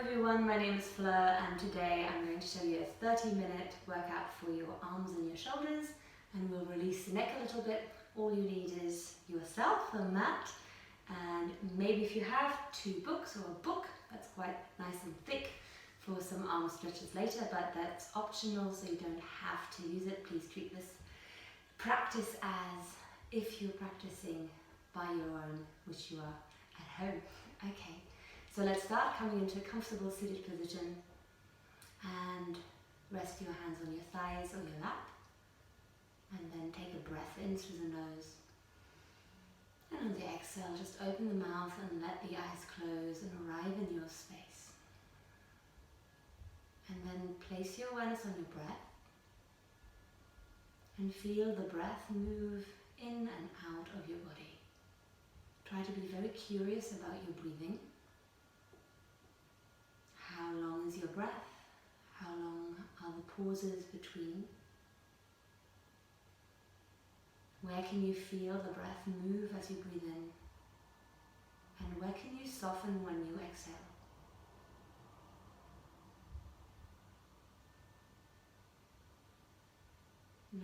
everyone, my name is Fleur and today I'm going to show you a 30-minute workout for your arms and your shoulders, and we'll release the neck a little bit. All you need is yourself, a mat, and maybe if you have two books or a book that's quite nice and thick for some arm stretches later, but that's optional, so you don't have to use it. Please treat this practice as if you're practicing by your own, which you are at home. Okay. So let's start coming into a comfortable seated position and rest your hands on your thighs or your lap, and then take a breath in through the nose, and on the exhale just open the mouth and let the eyes close and arrive in your space, and then place your awareness on your breath and feel the breath move in and out of your body. Try to be very curious about your breathing. How long is your breath? How long are the pauses between? Where can you feel the breath move as you breathe in? And where can you soften when you exhale?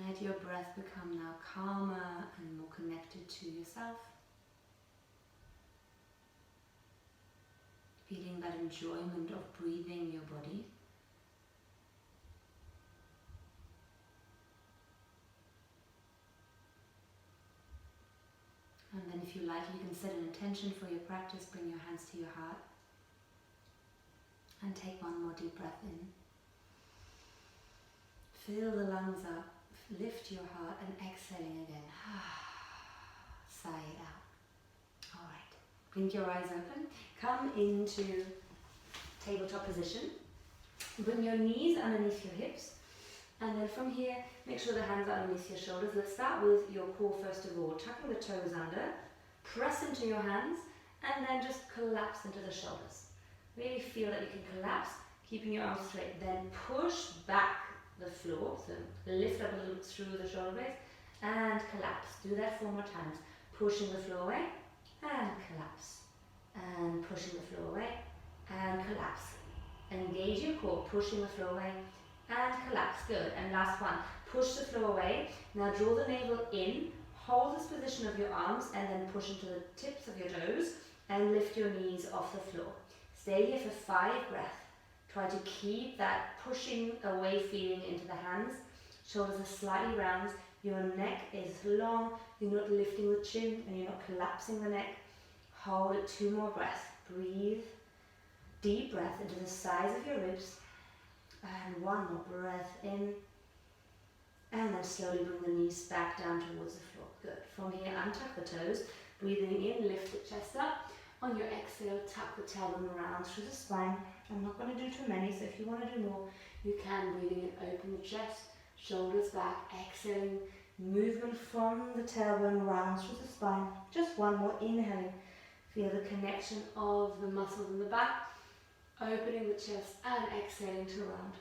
Let your breath become now calmer and more connected to yourself. Feeling that enjoyment of breathing your body. And then if you like, you can set an intention for your practice. Bring your hands to your heart. And take one more deep breath in. Fill the lungs up. Lift your heart and exhaling again. Sigh it out. All right. Blink your eyes open. Come into tabletop position. Bring your knees underneath your hips. And then from here, make sure the hands are underneath your shoulders. Let's start with your core first of all. Tucking the toes under. Press into your hands. And then just collapse into the shoulders. Really feel that you can collapse, keeping your arms straight. Then push back the floor. So lift up a little through the shoulder blades. And collapse. Do that 4 more times. Pushing the floor away. And collapse. And pushing the floor away, and collapse. Engage your core, pushing the floor away, and collapse. Good. And last one. Push the floor away. Now draw the navel in, hold this position of your arms, and then push into the tips of your toes, and lift your knees off the floor. Stay here for 5 breaths. Try to keep that pushing away feeling into the hands. Shoulders are slightly round. Your neck is long. You're not lifting the chin, and you're not collapsing the neck. Hold it 2 more breaths. Breathe. Deep breath into the sides of your ribs. And 1 more breath in. And then slowly bring the knees back down towards the floor. Good. From here, untuck the toes. Breathing in, lift the chest up. On your exhale, tuck the tailbone around through the spine. I'm not going to do too many, so if you want to do more, you can. Breathing in, open the chest, shoulders back, exhaling. Movement from the tailbone around through the spine. Just 1 more, inhaling. Feel the connection of the muscles in the back, opening the chest and exhaling to round.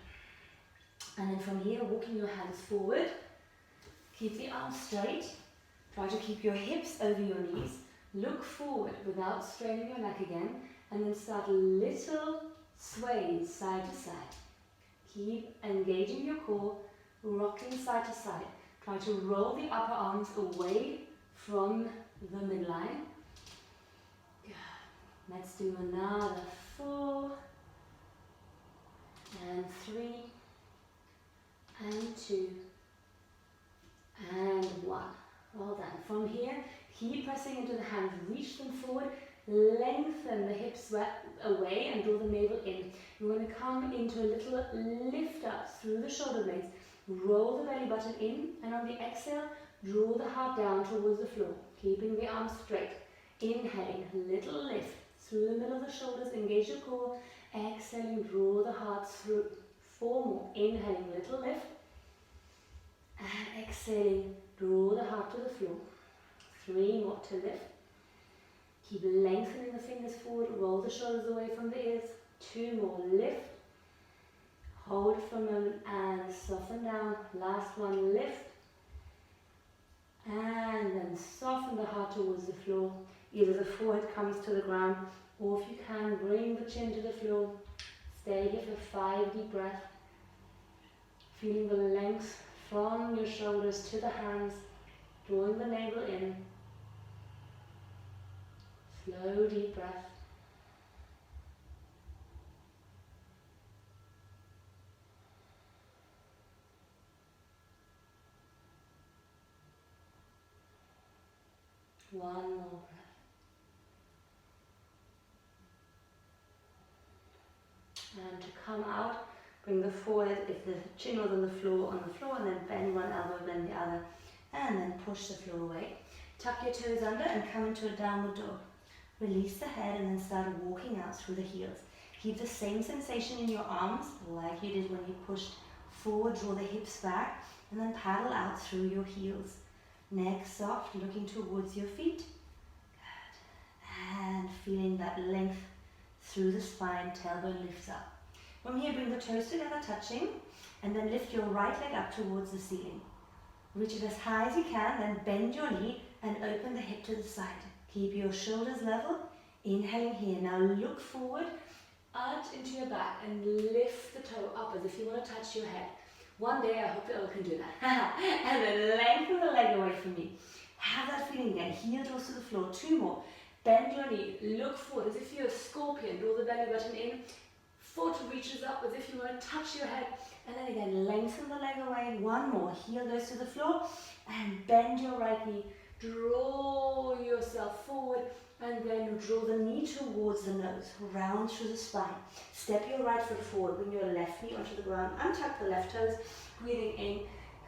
And then from here, walking your hands forward. Keep the arms straight. Try to keep your hips over your knees. Look forward without straining your neck again. And then start little sways side to side. Keep engaging your core, rocking side to side. Try to roll the upper arms away from the midline. Let's do another 4, and 3, and 2, and 1. Well done. From here, keep pressing into the hands, reach them forward, lengthen the hips away and draw the navel in. You're going to come into a little lift up through the shoulder blades, roll the belly button in, and on the exhale, draw the heart down towards the floor, keeping the arms straight. Inhaling, little lift. Through the middle of the shoulders, engage your core. Exhaling, draw the heart through. 4 more. Inhaling, little lift. And exhaling, draw the heart to the floor. 3 more to lift. Keep lengthening the fingers forward. Roll the shoulders away from the ears. 2 more. Lift. Hold it for a moment and soften down. Last one, lift. And then soften the heart towards the floor. Either the forehead comes to the ground, or if you can, bring the chin to the floor Stay here for 5 deep breaths. Feeling the length from your shoulders to the hands, drawing the navel in. Slow deep breath. One more breath. And to come out, bring the forehead, if the chin was on the floor, and then bend one elbow, bend the other, and then push the floor away. Tuck your toes under and come into a downward dog. Release the head and then start walking out through the heels. Keep the same sensation in your arms, like you did when you pushed forward, draw the hips back, and then paddle out through your heels. Neck soft, looking towards your feet. Good. And feeling that length through the spine, tailbone lifts up. From here, bring the toes together, touching, and then lift your right leg up towards the ceiling. Reach it as high as you can, then bend your knee and open the hip to the side. Keep your shoulders level. Inhaling here. Now look forward, arch into your back, and lift the toe up as if you want to touch your head. One day, I hope you all can do that. And then lengthen the leg away from me. Have that feeling again. Heel draws to the floor. 2 more. Bend your knee. Look forward as if you're a scorpion. Draw the belly button in. Foot reaches up as if you want to touch your head. And then again, lengthen the leg away. 1 more. Heel goes to the floor. And bend your right knee. Draw yourself forward. And then draw the knee towards the nose. Round through the spine. Step your right foot forward. Bring your left knee onto the ground. Untuck the left toes. Breathing in.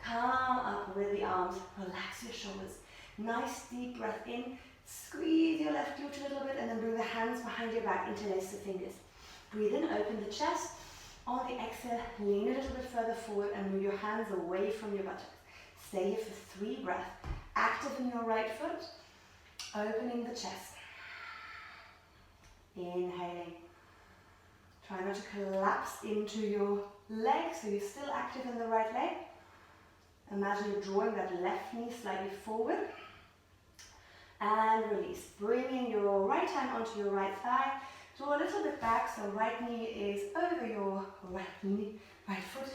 Come up with the arms. Relax your shoulders. Nice deep breath in. Squeeze your left glute a little bit. And then bring the hands behind your back. Interlace the fingers. Breathe in, open the chest. On the exhale, lean a little bit further forward and move your hands away from your buttocks. Stay here for 3 breaths. Active in your right foot, opening the chest. Inhaling. Try not to collapse into your leg, so you're still active in the right leg. Imagine you're drawing that left knee slightly forward. And release. Bringing your right hand onto your right thigh. Draw a little bit back, so right knee is over your right foot.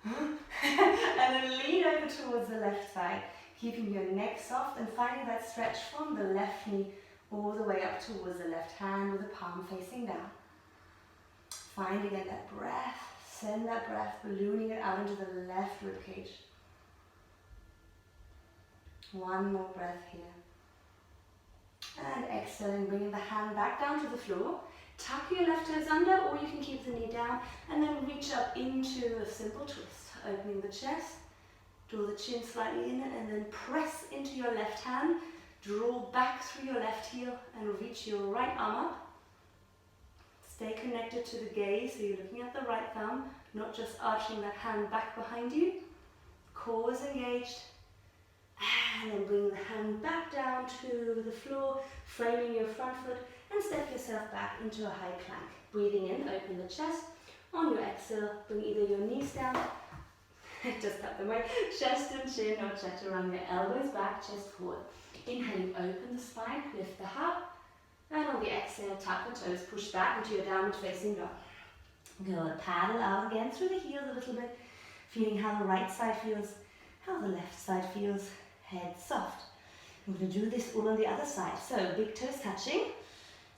And then lean over towards the left side, keeping your neck soft and finding that stretch from the left knee all the way up towards the left hand with the palm facing down. Find again that breath, send that breath, ballooning it out into the left ribcage. 1 more breath here. And exhaling, bringing the hand back down to the floor. Tuck your left toes under, or you can keep the knee down, and then reach up into a simple twist. Opening the chest, draw the chin slightly in, and then press into your left hand. Draw back through your left heel, and reach your right arm up. Stay connected to the gaze, so you're looking at the right thumb, not just arching that hand back behind you. Core is engaged. And then bring the hand back down to the floor, framing your front foot, and step yourself back into a high plank. Breathing in, open the chest. On your exhale, bring either your knees down, just tap them away, chest and chin, or chaturanga, your elbows back, chest forward. Inhaling, open the spine, lift the heart, and on the exhale, tuck the toes, push back into your downward facing dog. Good, paddle out again through the heels a little bit, feeling how the right side feels, how the left side feels. Head soft. I'm going to do this all on the other side. So big toes touching,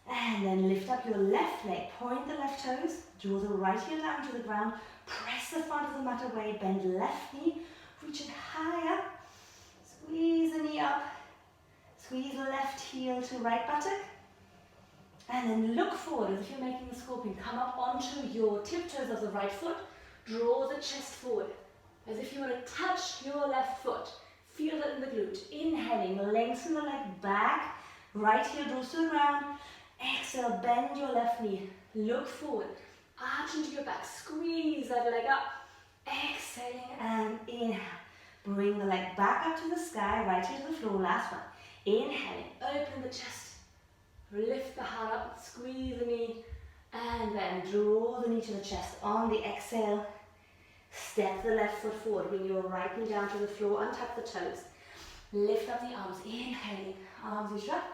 and then lift up your left leg. Point the left toes, draw the right heel down to the ground, press the front of the mat away, bend left knee, reach it high up, squeeze the knee up, squeeze the left heel to right buttock, and then look forward as if you're making a scorpion. Come up onto your tiptoes of the right foot, draw the chest forward as if you want to touch your left foot. Feel it in the glute. Inhaling, lengthen the leg back. Right heel draws to the ground. Exhale, bend your left knee. Look forward. Arch into your back. Squeeze that leg up. Exhaling and inhale. Bring the leg back up to the sky. Right heel to the floor. Last one. Inhaling, open the chest. Lift the heart up. Squeeze the knee. And then draw the knee to the chest. On the exhale, step the left foot forward, bring your right knee down to the floor, untuck the toes. Lift up the arms, inhaling, arms reach up,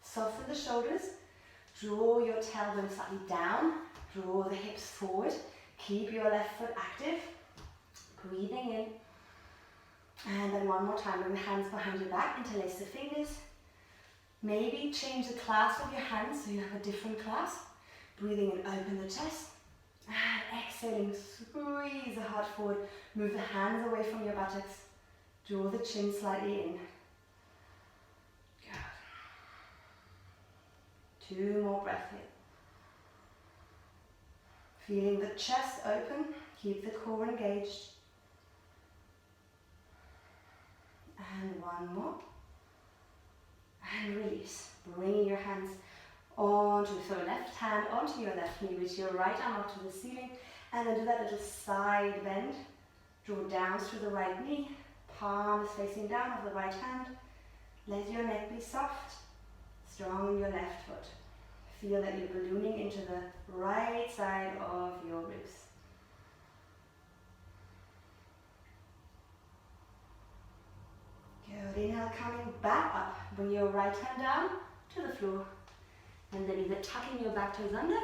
soften the shoulders, draw your tailbone slightly down, Draw the hips forward. Keep your left foot active. Breathing in. And then one more time, bring the hands behind your back, interlace the fingers. Maybe change the clasp of your hands so you have a different clasp. Breathing in, open the chest. And exhaling, squeeze the heart forward. Move the hands away from your buttocks. Draw the chin slightly in. Good. 2 more breaths here. Feeling the chest open. Keep the core engaged. And 1 more. And release. Bringing your hands onto, so left hand onto your left knee, reach your right arm up to the ceiling, and then do that little side bend. Draw down through the right knee, palm is facing down of the right hand. Let your neck be soft, strong in your left foot. Feel that you're ballooning into the right side of your ribs. Good, inhale, coming back up. Bring your right hand down to the floor. And then either tucking your back toes under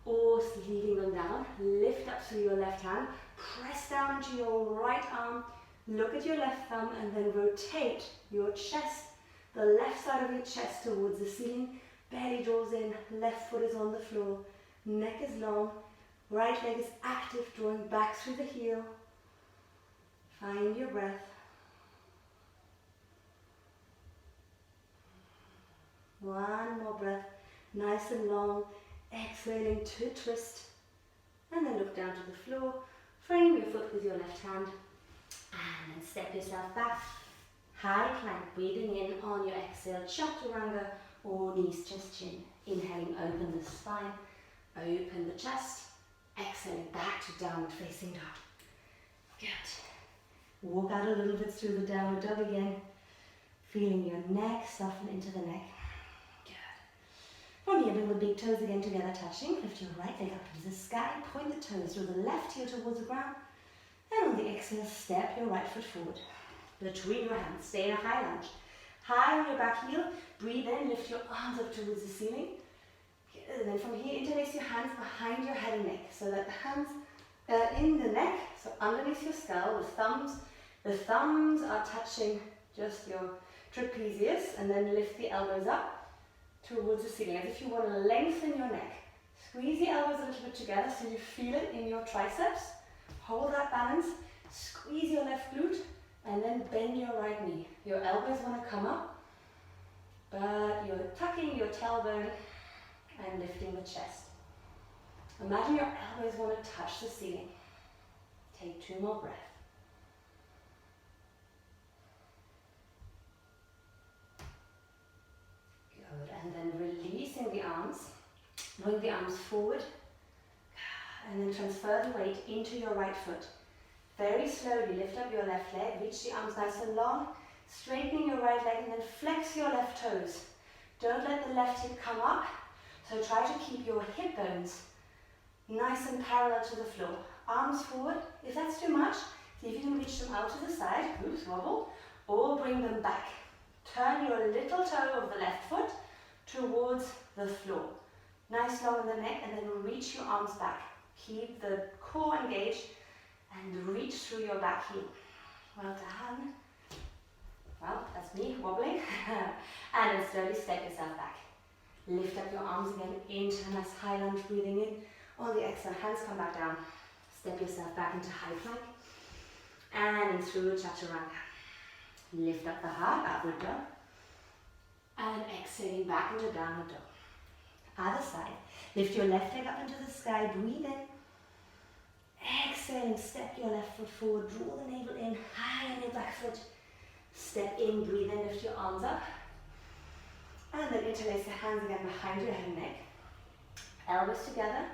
or leaving them down. Lift up through your left hand. Press down into your right arm. Look at your left thumb and then rotate your chest, the left side of your chest towards the ceiling. Belly draws in, left foot is on the floor. Neck is long, right leg is active, drawing back through the heel. Find your breath. One more breath, nice and long, exhaling to twist, and then look down to the floor, frame your foot with your left hand, and then step yourself back, high plank, breathing in on your exhale, chaturanga, or knees, chest, chin, inhaling, open the spine, open the chest, exhaling back to downward facing dog. Good. Walk out a little bit through the downward dog again, feeling your neck soften into the neck. From here, bring the big toes again together, touching. Lift your right leg up into the sky. Point the toes, draw the left heel towards the ground. And on the exhale, step your right foot forward. Between your hands, stay in a high lunge. High on your back heel. Breathe in, lift your arms up towards the ceiling. And then from here, interlace your hands behind your head and neck. So that the hands are in the neck, so underneath your skull, the thumbs are touching just your trapezius. And then lift the elbows up towards the ceiling, as if you want to lengthen your neck. Squeeze the elbows a little bit together so you feel it in your triceps. Hold that balance. Squeeze your left glute and then bend your right knee. Your elbows want to come up, but you're tucking your tailbone and lifting the chest. Imagine your elbows want to touch the ceiling. Take 2 more breaths. And then releasing the arms, bring the arms forward, and then transfer the weight into your right foot. Very slowly lift up your left leg, reach the arms nice and long, straightening your right leg, and then flex your left toes. Don't let the left hip come up, so try to keep your hip bones nice and parallel to the floor. Arms forward. If that's too much, see if you can reach them out to the side, oops, wobble, or bring them back. Turn your little toe of the left foot towards the floor. Nice long in the neck, and then reach your arms back. Keep the core engaged and reach through your back heel. Well done. Well, that's me wobbling. And then slowly step yourself back. Lift up your arms again into a nice high lunge, breathing in. On the exhale, hands come back down. Step yourself back into high plank. And in through chaturanga. Lift up the heart, upward dog. And exhaling back into downward dog. Other side. Lift your left leg up into the sky. Breathe in. Exhaling, step your left foot forward. Draw the navel in. High on your back foot. Step in, breathe in, lift your arms up. And then interlace the hands again behind your head and neck. Elbows together.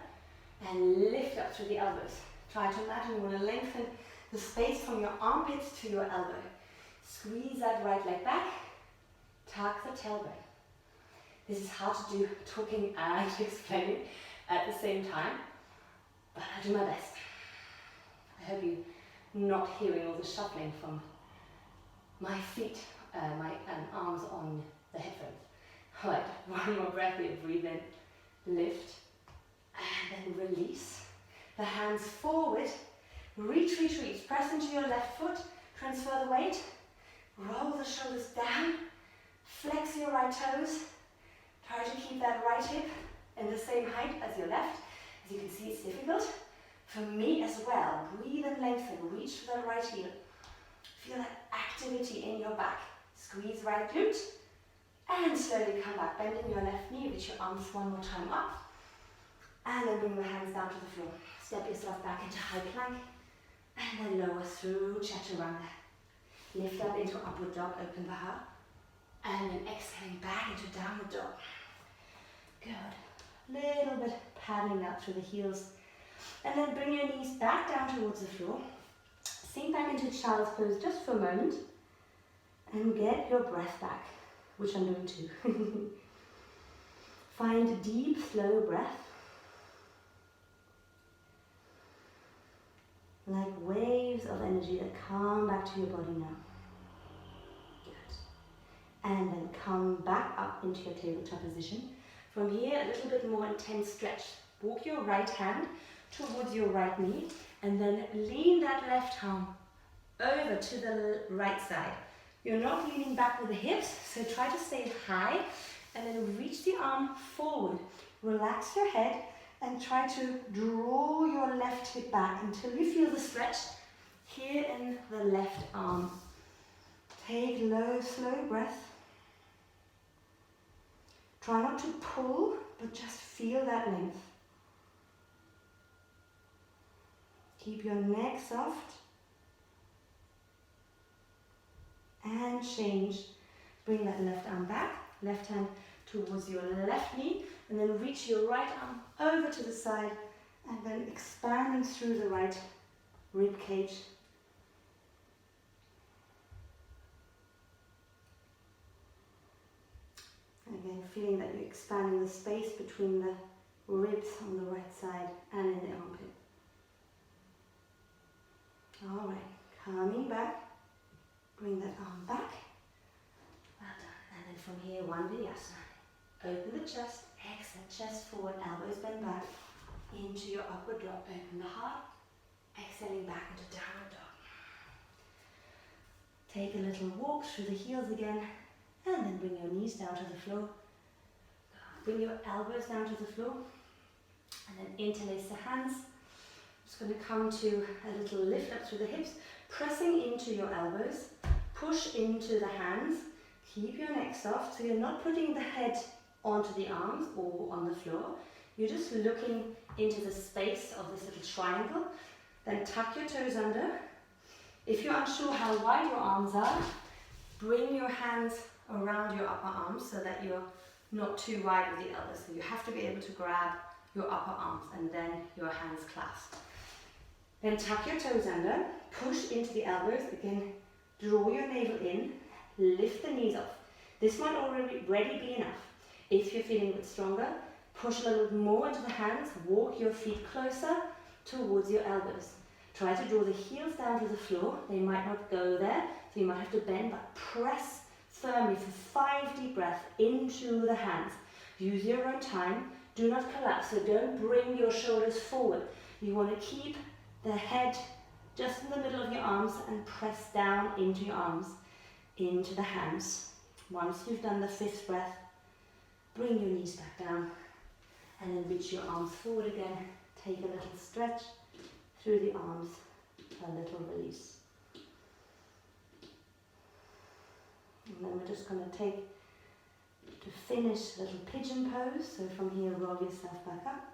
And lift up through the elbows. Try to imagine you want to lengthen the space from your armpits to your elbow. Squeeze that right leg back. Tuck the tailbone. This is hard to do talking and explaining at the same time, but I'll do my best. I hope you're not hearing all the shuffling from my feet, my arms on the headphones. All right, one more breath here. Breathe in, lift, and then the hands forward, reach, reach, reach, press into your left foot, transfer the weight, roll the shoulders down, flex your right toes, try to keep that right hip in the same height as your left. As you can see, it's difficult. For me as well, breathe and lengthen, reach for that right heel. Feel that activity in your back. Squeeze right glute, and slowly come back, bending your left knee, reach your arms one more time up, and then bring the hands down to the floor. Step yourself back into high plank, and then lower through chaturanga. Lift up into upward dog, open the heart, and then exhaling back into downward dog. Good. Little bit paddling out through the heels, and then bring your knees back down towards the floor. Sink back into child's pose just for a moment, and get your breath back, which I'm doing too. Find a deep, slow breath. Like waves of energy that come back to your body now. Good. And then come back up into your tabletop position. From here, a little bit more intense stretch. Walk your right hand towards your right knee, and then lean that left arm over to the right side. You're not leaning back with the hips, so try to stay high, and then reach the arm forward. Relax your head, and try to draw your left hip back until you feel the stretch here in the left arm. Take low, slow breath. Try not to pull, but just feel that length. Keep your neck soft. And change. Bring that left arm back, left hand towards your left knee, and then reach your right arm over to the side, and then expanding through the right rib cage. And again, feeling that you're expanding the space between the ribs on the right side and in the armpit. All right, coming back. Bring that arm back. Well done. And then from here, one vinyasa. Open the chest, exhale, chest forward, elbows bend back into your upward dog. Open the heart, exhaling back into downward dog. Take a little walk through the heels again, and then bring your knees down to the floor. Bring your elbows down to the floor, and then interlace the hands. Just going to come to a little lift up through the hips, pressing into your elbows, push into the hands, keep your neck soft, so you're not putting the head onto the arms or on the floor. You're just looking into the space of this little triangle. Then tuck your toes under. If you're unsure how wide your arms are, bring your hands around your upper arms so that you're not too wide with the elbows. So you have to be able to grab your upper arms and then your hands clasped. Then tuck your toes under, push into the elbows, again, draw your navel in, lift the knees off. This might already be enough. If you're feeling a bit stronger, push a little bit more into the hands, walk your feet closer towards your elbows. Try to draw the heels down to the floor. They might not go there, so you might have to bend, but press firmly for 5 deep breaths into the hands. Use your own time. Do not collapse, so don't bring your shoulders forward. You want to keep the head just in the middle of your arms and press down into your arms, into the hands. Once you've done the 5th breath, bring your knees back down and then reach your arms forward again. Take a little stretch through the arms, a little release. And then we're just going to take, to finish, a little pigeon pose. So from here, roll yourself back up.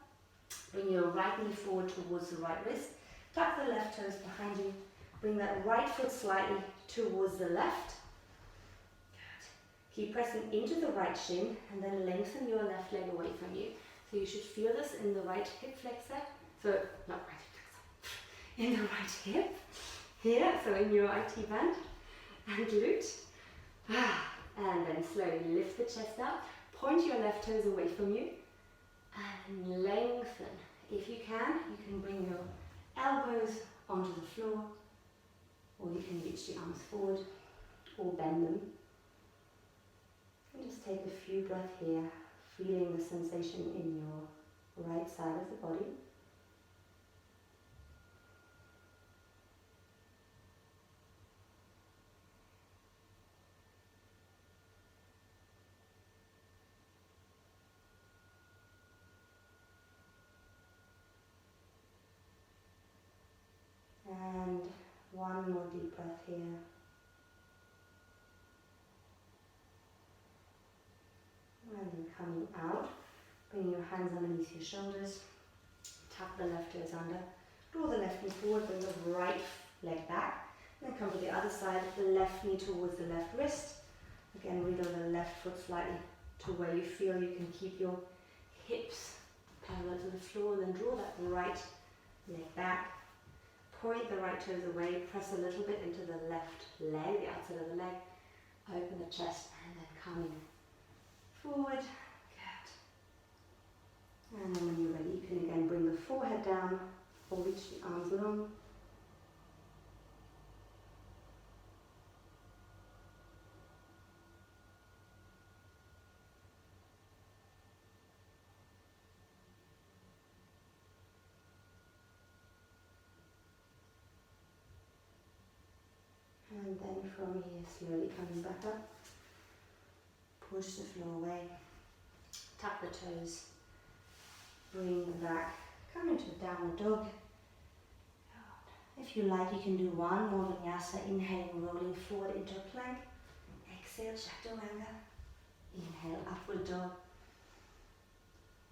Bring your right knee forward towards the right wrist. Tuck the left toes behind you. Bring that right foot slightly towards the left. Good. Keep pressing into the right shin and then lengthen your left leg away from you. So you should feel this in the right hip flexor. So, not right hip flexor. In the right hip. Here, so in your IT band and glute. And then slowly lift the chest up. Point your left toes away from you. And lengthen. If you can bring your elbows onto the floor, or you can reach the arms forward or bend them. And just take a few breaths here, feeling the sensation in your right side of the body. One more deep breath here. And then coming out, bring your hands underneath your shoulders, tuck the left toes under, draw the left knee forward, bring the right leg back, and then come to the other side, the left knee towards the left wrist. Again, wriggle the left foot slightly to where you feel you can keep your hips parallel to the floor, then draw that right leg back, point the right toes away, press a little bit into the left leg, the outside of the leg, open the chest, and then coming forward. Good. And then when you're ready, you can again bring the forehead down or reach the arms long. And then from here, slowly coming back up, push the floor away, tuck the toes, bring them back, come into a downward dog. If you like, you can do one more vinyasa, inhaling, rolling forward into a plank. Exhale, chaturanga. Inhale, upward dog.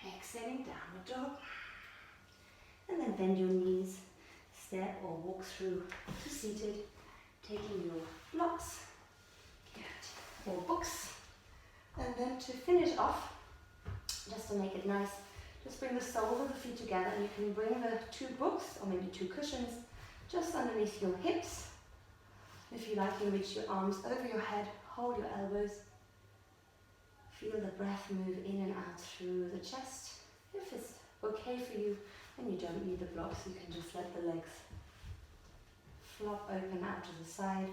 Exhaling, downward dog. And then bend your knees, step or walk through to seated, taking your blocks, good, or books. And then to finish off, just to make it nice, just bring the soles of the feet together, and you can bring the two books, or maybe two cushions, just underneath your hips. If you like, you can reach your arms over your head, hold your elbows. Feel the breath move in and out through the chest. If it's okay for you, and you don't need the blocks, you can just let the legs flop open out to the side.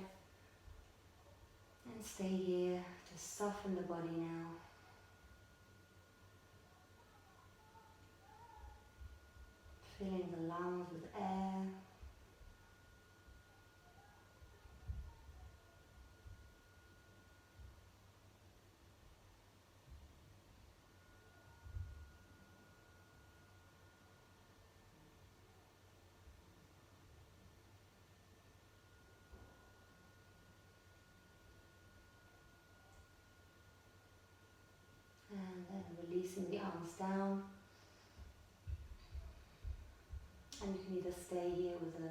And stay here to soften the body now. Filling the lungs with air. And then releasing the arms down. And you can either stay here with the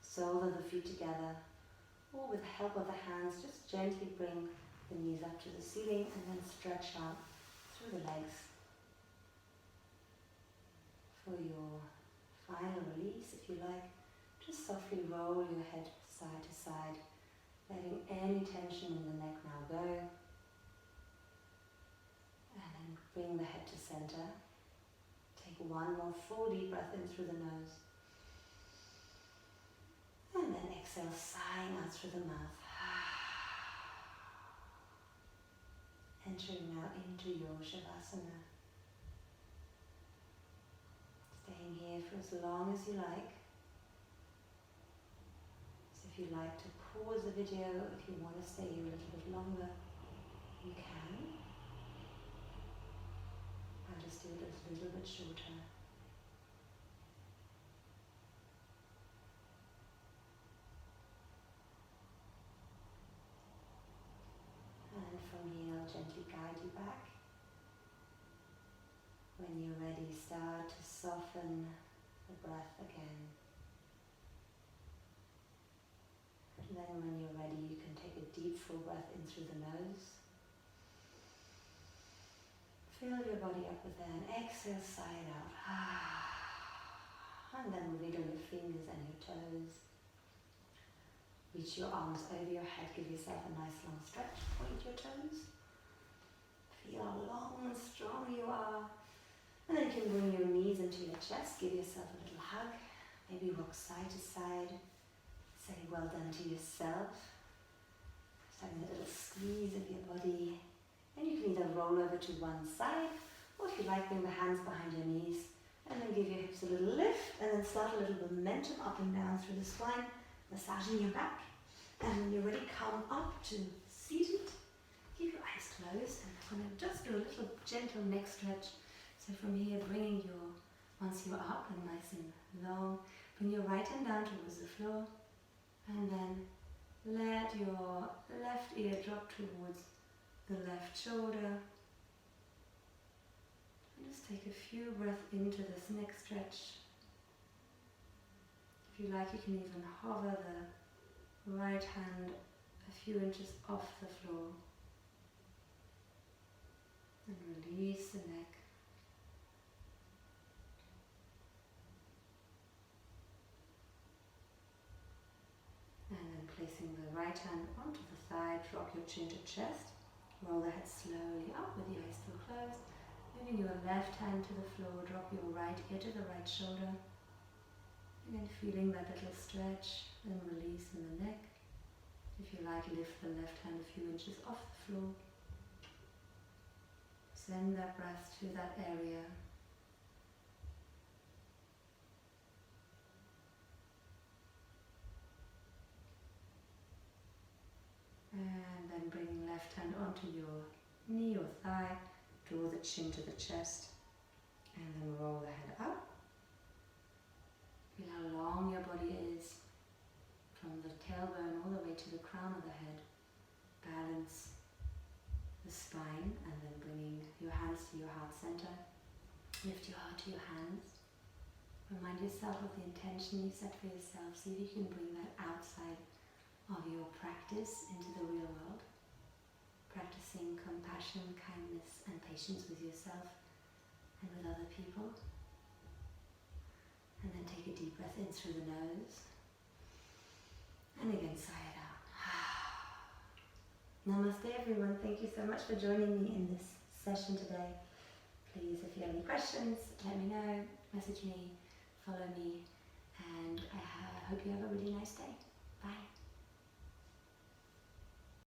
soles of the feet together, or with the help of the hands, just gently bring the knees up to the ceiling and then stretch out through the legs. For your final release, if you like, just softly roll your head side to side, letting any tension in the neck now go. And then bring the head to center. Take one more full deep breath in through the nose. And then exhale, sighing out through the mouth. Entering now into your Shavasana. Staying here for as long as you like. So if you like to pause the video, if you want to stay here a little bit longer, you can. I'll just do it a little bit shorter. And from here, I'll gently guide you back. When you're ready, start to soften the breath again. And then when you're ready, you can take a deep full breath in through the nose. Fill your body up with air and exhale, sigh it out. And then wiggle your fingers and your toes. Reach your arms over your head, give yourself a nice long stretch, point your toes. Feel how long and strong you are. And then you can bring your knees into your chest, give yourself a little hug, maybe rock side to side, say well done to yourself. Just having a little squeeze of your body. And you can either roll over to one side, or if you like, bring the hands behind your knees, and then give your hips a little lift, and then start a little momentum up and down through the spine, massaging your back. And when you're ready, come up to seated. Keep your eyes closed, and I'm going to just do a little gentle neck stretch. So from here, bringing your, once you're up and nice and long, bring your right hand down towards the floor, And then let your left ear drop towards the left shoulder. And just take a few breaths into this neck stretch. If you like, you can even hover the right hand a few inches off the floor. And release the neck. And then placing the right hand onto the thigh, drop your chin to chest. Roll the head slowly up with your eyes still closed. Moving your left hand to the floor, drop your right ear to the right shoulder. Again, feeling that little stretch, then release in the neck. If you like, lift the left hand a few inches off the floor. Send that breath to that area. And then bring left hand onto your knee or thigh. Draw the chin to the chest. And then roll the head up. Feel how long your body is from the tailbone all the way to the crown of the head. Balance the spine and then bringing your hands to your heart center. Lift your heart to your hands. Remind yourself of the intention you set for yourself. See if you can bring that outside of your practice into the real world. Practicing compassion, kindness and patience with yourself and with other people. And then take a deep breath in through the nose. And again, sigh it out. Namaste everyone. Thank you so much for joining me in this session today. Please, if you have any questions, let me know, message me, follow me, and I hope you have a really nice day.